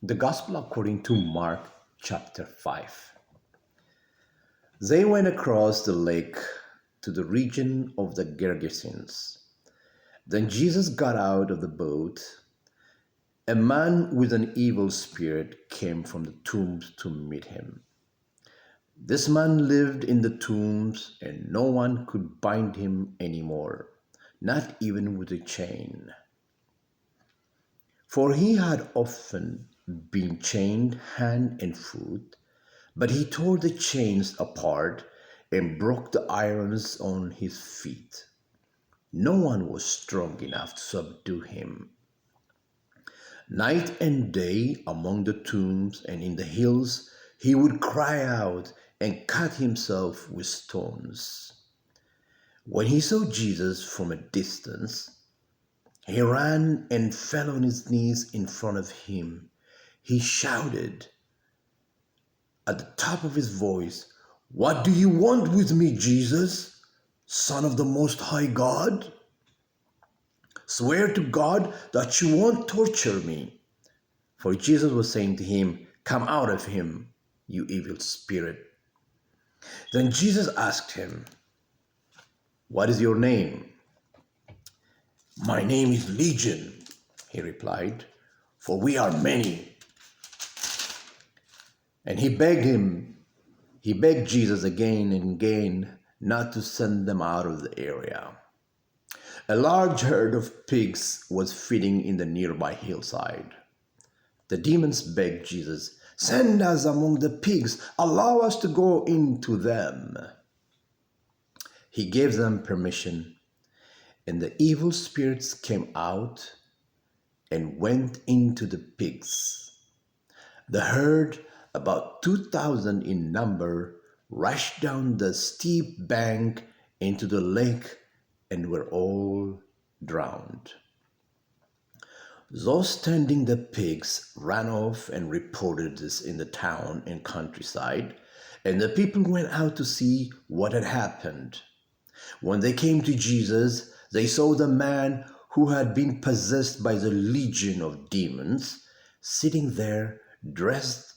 The Gospel according to Mark chapter 5. They went across the lake to the region of the Gergesenes. Then Jesus got out of the boat. A man with an evil spirit came from the tombs to meet him. This man lived in the tombs, and no one could bind him anymore, not even with a chain. For he had often been chained hand and foot, but he tore the chains apart and broke the irons on his feet. No one was strong enough to subdue him. Night and day among the tombs and in the hills, he would cry out and cut himself with stones. When he saw Jesus from a distance, he ran and fell on his knees in front of him. He shouted at the top of his voice, "What do you want with me, Jesus, Son of the Most High God? Swear to God that you won't torture me." For Jesus was saying to him, "Come out of him, you evil spirit." Then Jesus asked him, "What is your name?" "My name is Legion," he replied, "for we are many." And he begged Jesus again and again not to send them out of the area. A large herd of pigs was feeding in the nearby hillside. The demons begged Jesus, "Send us among the pigs, allow us to go into them." He gave them permission, and the evil spirits came out and went into the pigs. The herd, about 2,000 in number, rushed down the steep bank into the lake and were all drowned. Those tending the pigs ran off and reported this in the town and countryside, and the people went out to see what had happened. When they came to Jesus, they saw the man who had been possessed by the legion of demons sitting there, dressed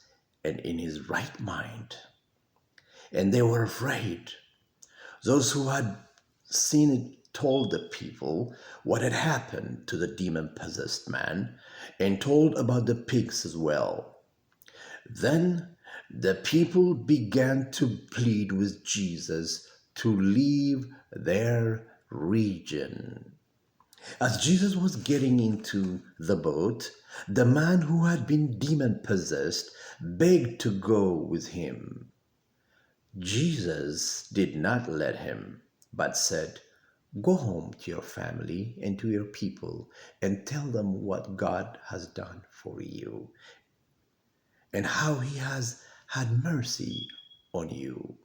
and in his right mind. And they were afraid. Those who had seen it told the people what had happened to the demon-possessed man and told about the pigs as well. Then the people began to plead with Jesus to leave their region. As Jesus was getting into the boat, the man who had been demon-possessed begged to go with him. Jesus did not let him, but said, "Go home to your family and to your people and tell them what God has done for you and how he has had mercy on you."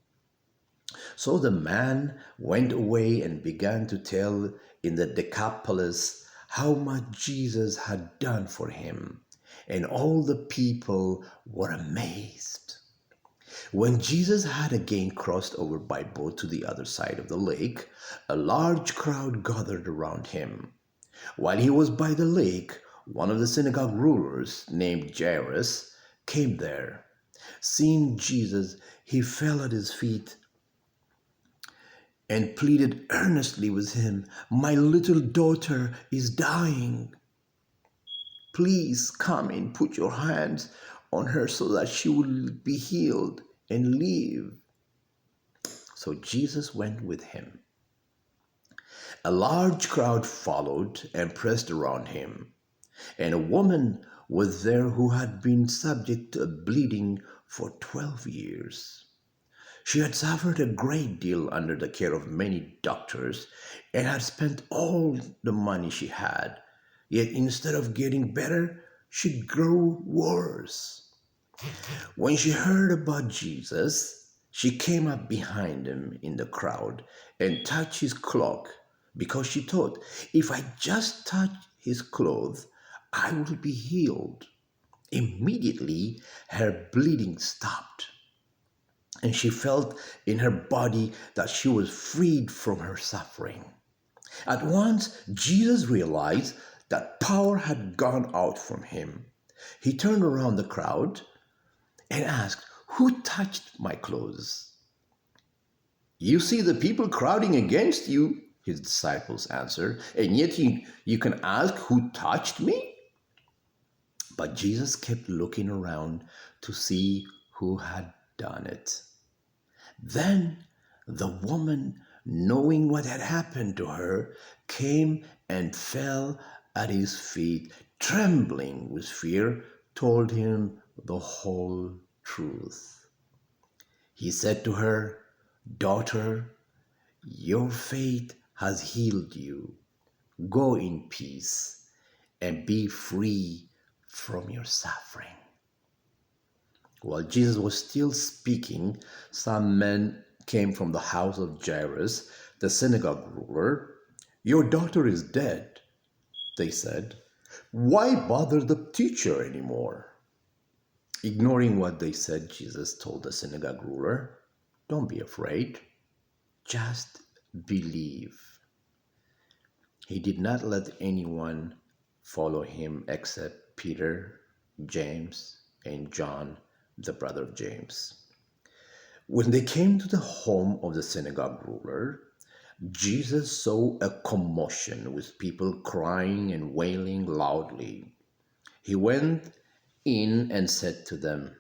So the man went away and began to tell in the Decapolis how much Jesus had done for him, and all the people were amazed. When Jesus had again crossed over by boat to the other side of the lake, a large crowd gathered around him. While he was by the lake, one of the synagogue rulers, named Jairus, came there. Seeing Jesus, he fell at his feet and pleaded earnestly with him, "My little daughter is dying. Please come and put your hands on her so that she will be healed and live." So Jesus went with him. A large crowd followed and pressed around him, and a woman was there who had been subject to bleeding for 12 years. She had suffered a great deal under the care of many doctors and had spent all the money she had. Yet instead of getting better, she grew worse. When she heard about Jesus, she came up behind him in the crowd and touched his cloak because she thought, "If I just touch his clothes, I will be healed." Immediately, her bleeding stopped, and she felt in her body that she was freed from her suffering. At once, Jesus realized that power had gone out from him. He turned around the crowd and asked, "Who touched my clothes?" "You see the people crowding against you," his disciples answered, "and yet you can ask, 'Who touched me?'" But Jesus kept looking around to see who had done it. Then the woman, knowing what had happened to her, came and fell at his feet, trembling with fear, told him the whole truth. He said to her, "Daughter, your faith has healed you. Go in peace and be free from your suffering." While Jesus was still speaking, some men came from the house of Jairus, the synagogue ruler. "Your daughter is dead," they said. "Why bother the teacher anymore?" Ignoring what they said, Jesus told the synagogue ruler, "Don't be afraid, just believe." He did not let anyone follow him except Peter, James, and John, the brother of James. When they came to the home of the synagogue ruler, Jesus saw a commotion with people crying and wailing loudly. He went in and said to them,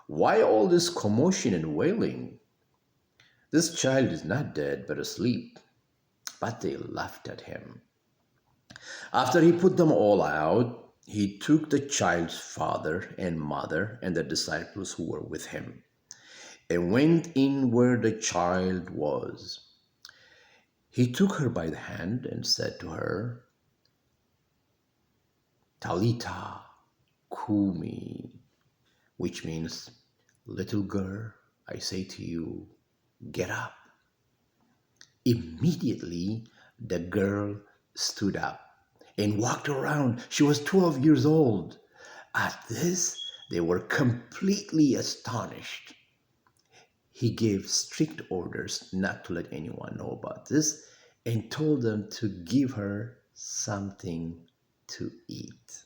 "Why all this commotion and wailing? This child is not dead, but asleep." But they laughed at him. After he put them all out, he took the child's father and mother and the disciples who were with him and went in where the child was. He took her by the hand and said to her, "Talita kumi," which means, "Little girl, I say to you, get up." Immediately, the girl stood up and walked around. She was 12 years old. At this, they were completely astonished. He gave strict orders not to let anyone know about this and told them to give her something to eat.